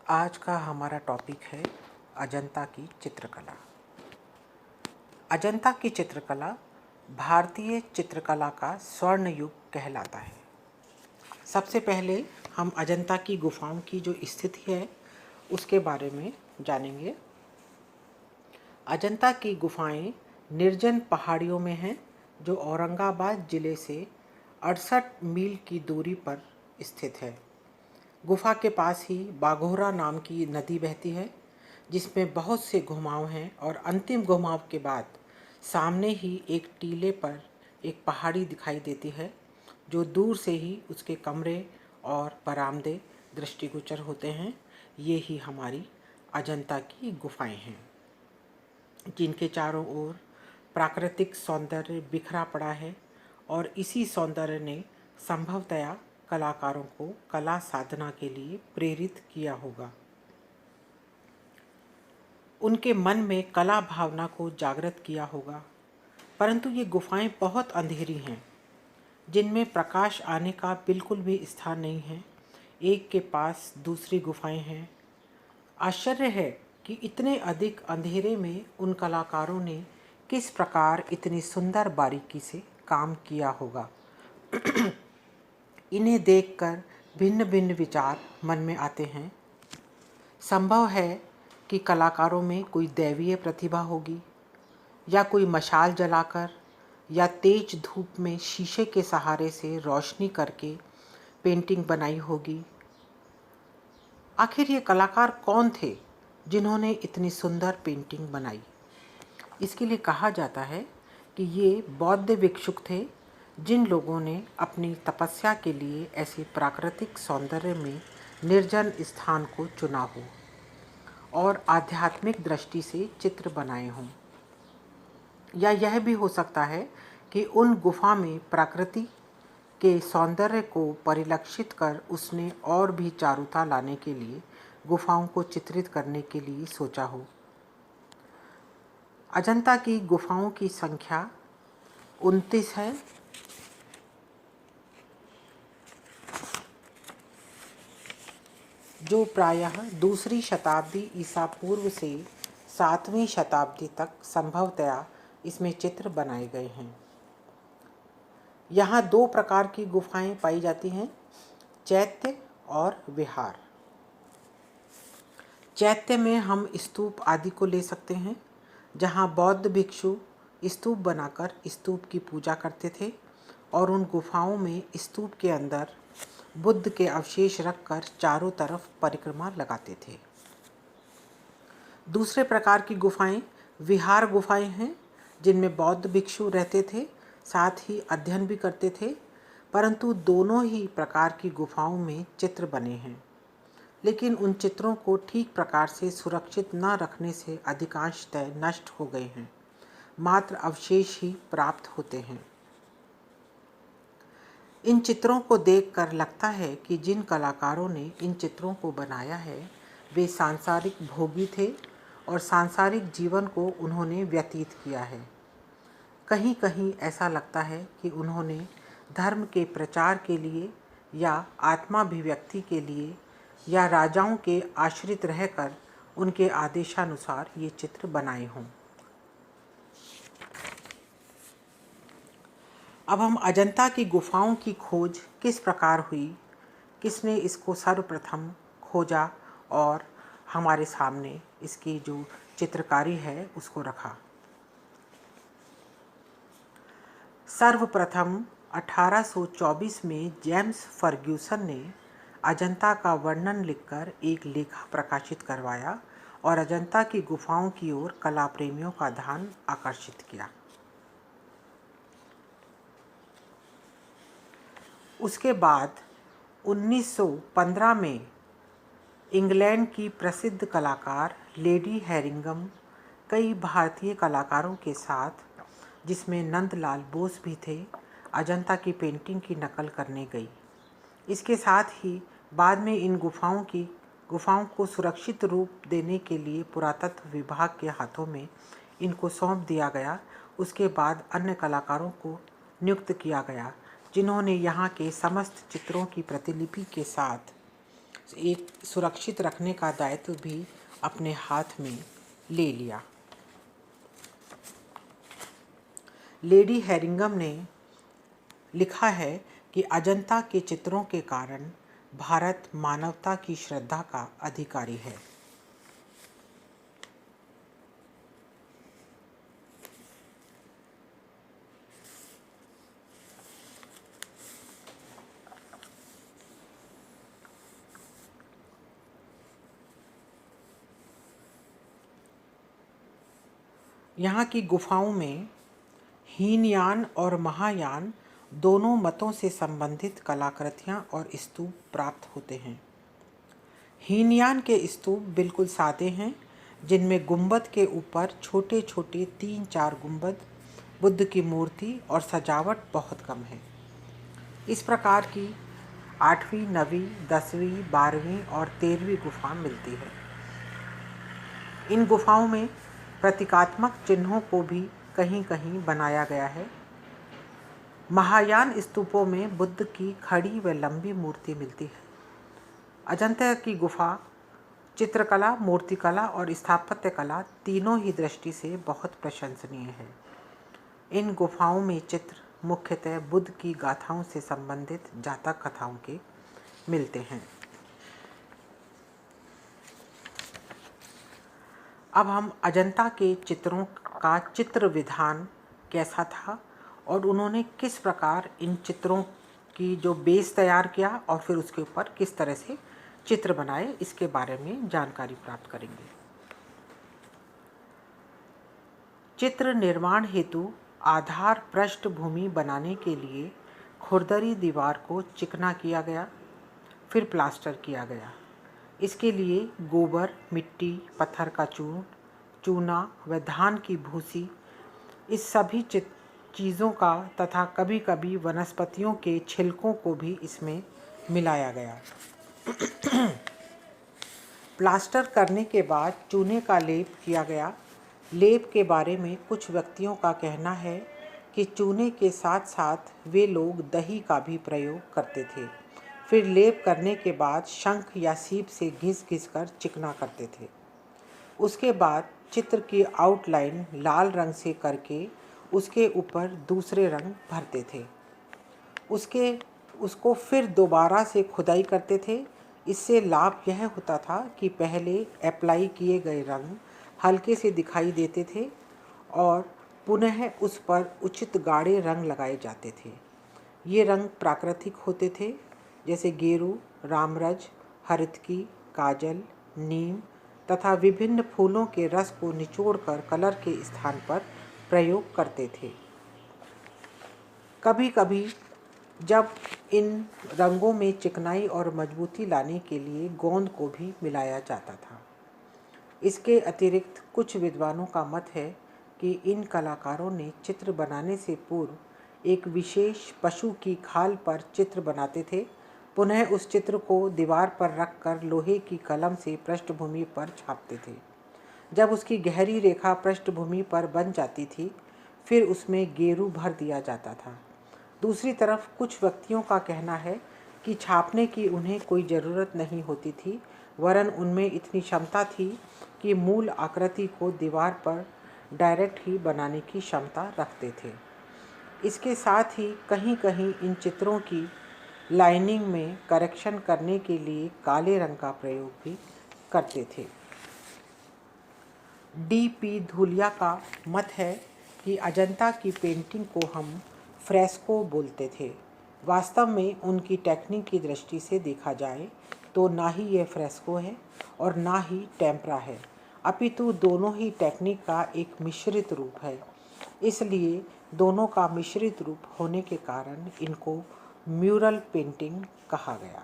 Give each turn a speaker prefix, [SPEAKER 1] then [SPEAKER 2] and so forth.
[SPEAKER 1] आज का हमारा टॉपिक है अजंता की चित्रकला। अजंता की चित्रकला भारतीय चित्रकला का स्वर्ण युग कहलाता है। सबसे पहले हम अजंता की गुफाओं की जो स्थिति है उसके बारे में जानेंगे। अजंता की गुफाएं निर्जन पहाड़ियों में हैं जो औरंगाबाद ज़िले से 68 मील की दूरी पर स्थित है। गुफा के पास ही बाघोरा नाम की नदी बहती है जिसमें बहुत से घुमाव हैं और अंतिम घुमाव के बाद सामने ही एक टीले पर एक पहाड़ी दिखाई देती है जो दूर से ही उसके कमरे और बरामदे दृष्टिगोचर होते हैं। ये ही हमारी अजंता की गुफाएं हैं जिनके चारों ओर प्राकृतिक सौंदर्य बिखरा पड़ा है और इसी सौंदर्य ने संभवतया कलाकारों को कला साधना के लिए प्रेरित किया होगा। उनके मन में कला भावना को जागृत किया होगा। परंतु ये गुफाएं बहुत अंधेरी हैं जिनमें प्रकाश आने का बिल्कुल भी स्थान नहीं है। एक के पास दूसरी गुफाएं हैं। आश्चर्य है कि इतने अधिक अंधेरे में उन कलाकारों ने किस प्रकार इतनी सुंदर बारीकी से काम किया होगा। इन्हें देखकर भिन्न भिन्न विचार मन में आते हैं। संभव है कि कलाकारों में कोई दैवीय प्रतिभा होगी या कोई मशाल जलाकर या तेज धूप में शीशे के सहारे से रोशनी करके पेंटिंग बनाई होगी। आखिर ये कलाकार कौन थे जिन्होंने इतनी सुंदर पेंटिंग बनाई? इसके लिए कहा जाता है कि ये बौद्ध भिक्षुक थे जिन लोगों ने अपनी तपस्या के लिए ऐसे प्राकृतिक सौंदर्य में निर्जन स्थान को चुना हो और आध्यात्मिक दृष्टि से चित्र बनाए हों। या यह भी हो सकता है कि उन गुफा में प्रकृति के सौंदर्य को परिलक्षित कर उसने और भी चारुता लाने के लिए गुफाओं को चित्रित करने के लिए सोचा हो। अजंता की गुफाओं की संख्या 29 है। जो प्रायः दूसरी शताब्दी ईसा पूर्व से 7वीं शताब्दी तक संभवतया इसमें चित्र बनाए गए हैं। यहाँ 2 प्रकार की गुफाएं पाई जाती हैं, चैत्य और विहार। चैत्य में हम स्तूप आदि को ले सकते हैं जहाँ बौद्ध भिक्षु स्तूप बनाकर स्तूप की पूजा करते थे और उन गुफाओं में स्तूप के अंदर बुद्ध के अवशेष रखकर चारों तरफ परिक्रमा लगाते थे। दूसरे प्रकार की गुफाएं विहार गुफाएं हैं जिनमें बौद्ध भिक्षु रहते थे, साथ ही अध्ययन भी करते थे। परंतु दोनों ही प्रकार की गुफाओं में चित्र बने हैं, लेकिन उन चित्रों को ठीक प्रकार से सुरक्षित न रखने से अधिकांशतः नष्ट हो गए हैं। मात्र अवशेष ही प्राप्त होते हैं। इन चित्रों को देखकर लगता है कि जिन कलाकारों ने इन चित्रों को बनाया है वे सांसारिक भोगी थे और सांसारिक जीवन को उन्होंने व्यतीत किया है। कहीं कहीं ऐसा लगता है कि उन्होंने धर्म के प्रचार के लिए या आत्माभिव्यक्ति के लिए या राजाओं के आश्रित रहकर उनके आदेशानुसार ये चित्र बनाए हों। अब हम अजंता की गुफाओं की खोज किस प्रकार हुई, किसने इसको सर्वप्रथम खोजा और हमारे सामने इसकी जो चित्रकारी है उसको रखा। सर्वप्रथम 1824 में जेम्स फर्ग्यूसन ने अजंता का वर्णन लिखकर एक लेखा प्रकाशित करवाया और अजंता की गुफाओं की ओर कला प्रेमियों का ध्यान आकर्षित किया। उसके बाद 1915 में इंग्लैंड की प्रसिद्ध कलाकार लेडी हैरिंगम कई भारतीय कलाकारों के साथ, जिसमें नंदलाल बोस भी थे, अजंता की पेंटिंग की नकल करने गई। इसके साथ ही बाद में इन गुफाओं को सुरक्षित रूप देने के लिए पुरातत्व विभाग के हाथों में इनको सौंप दिया गया। उसके बाद अन्य कलाकारों को नियुक्त किया गया जिन्होंने यहाँ के समस्त चित्रों की प्रतिलिपि के साथ एक सुरक्षित रखने का दायित्व भी अपने हाथ में ले लिया। लेडी हेरिंगम ने लिखा है कि अजंता के चित्रों के कारण भारत मानवता की श्रद्धा का अधिकारी है। यहाँ की गुफाओं में हीनयान और महायान दोनों मतों से संबंधित कलाकृतियाँ और स्तूप प्राप्त होते हैं। हीनयान के स्तूप बिल्कुल सादे हैं, जिनमें गुंबद के ऊपर छोटे छोटे 3-4 गुंबद, बुद्ध की मूर्ति और सजावट बहुत कम है। इस प्रकार की 8वीं, 9वीं, 10वीं, 12वीं और 13वीं गुफा मिलती है। इन गुफाओं में प्रतीकात्मक चिन्हों को भी कहीं कहीं बनाया गया है। महायान स्तूपों में बुद्ध की खड़ी व लंबी मूर्ति मिलती है। अजंता की गुफा चित्रकला, मूर्तिकला और स्थापत्य कला तीनों ही दृष्टि से बहुत प्रशंसनीय है। इन गुफाओं में चित्र मुख्यतः बुद्ध की गाथाओं से संबंधित जातक कथाओं के मिलते हैं। अब हम अजंता के चित्रों का चित्र विधान कैसा था और उन्होंने किस प्रकार इन चित्रों की जो बेस तैयार किया और फिर उसके ऊपर किस तरह से चित्र बनाए, इसके बारे में जानकारी प्राप्त करेंगे। चित्र निर्माण हेतु आधार पृष्ठभूमि बनाने के लिए खुरदरी दीवार को चिकना किया गया, फिर प्लास्टर किया गया। इसके लिए गोबर, मिट्टी, पत्थर का चूना व धान की भूसी, इस सभी चीज़ों का तथा कभी कभी वनस्पतियों के छिलकों को भी इसमें मिलाया गया। प्लास्टर करने के बाद चूने का लेप किया गया। लेप के बारे में कुछ व्यक्तियों का कहना है कि चूने के साथ साथ वे लोग दही का भी प्रयोग करते थे। फिर लेप करने के बाद शंख या सीप से घिस कर चिकना करते थे। उसके बाद चित्र की आउटलाइन लाल रंग से करके उसके ऊपर दूसरे रंग भरते थे। उसको फिर दोबारा से खुदाई करते थे। इससे लाभ यह होता था कि पहले अप्लाई किए गए रंग हल्के से दिखाई देते थे और पुनः उस पर उचित गाढ़े रंग लगाए जाते थे। ये रंग प्राकृतिक होते थे, जैसे गेरू, रामरज, हरितकी, काजल, नीम तथा विभिन्न फूलों के रस को निचोड़कर कलर के स्थान पर प्रयोग करते थे। कभी कभी जब इन रंगों में चिकनाई और मजबूती लाने के लिए गोंद को भी मिलाया जाता था। इसके अतिरिक्त कुछ विद्वानों का मत है कि इन कलाकारों ने चित्र बनाने से पूर्व एक विशेष पशु की खाल पर चित्र बनाते थे, पुनः उस चित्र को दीवार पर रखकर लोहे की कलम से पृष्ठभूमि पर छापते थे। जब उसकी गहरी रेखा पृष्ठभूमि पर बन जाती थी, फिर उसमें गेरू भर दिया जाता था। दूसरी तरफ कुछ व्यक्तियों का कहना है कि छापने की उन्हें कोई ज़रूरत नहीं होती थी, वरन उनमें इतनी क्षमता थी कि मूल आकृति को दीवार पर डायरेक्ट ही बनाने की क्षमता रखते थे। इसके साथ ही कहीं कहीं इन चित्रों की लाइनिंग में करेक्शन करने के लिए काले रंग का प्रयोग भी करते थे। D.P. धूलिया का मत है कि अजंता की पेंटिंग को हम फ्रेस्को बोलते थे। वास्तव में उनकी टेक्निक की दृष्टि से देखा जाए तो ना ही यह फ्रेस्को है और ना ही टेम्परा है, अपितु दोनों ही टेक्निक का एक मिश्रित रूप है। इसलिए दोनों का मिश्रित रूप होने के कारण इनको म्यूरल पेंटिंग कहा गया।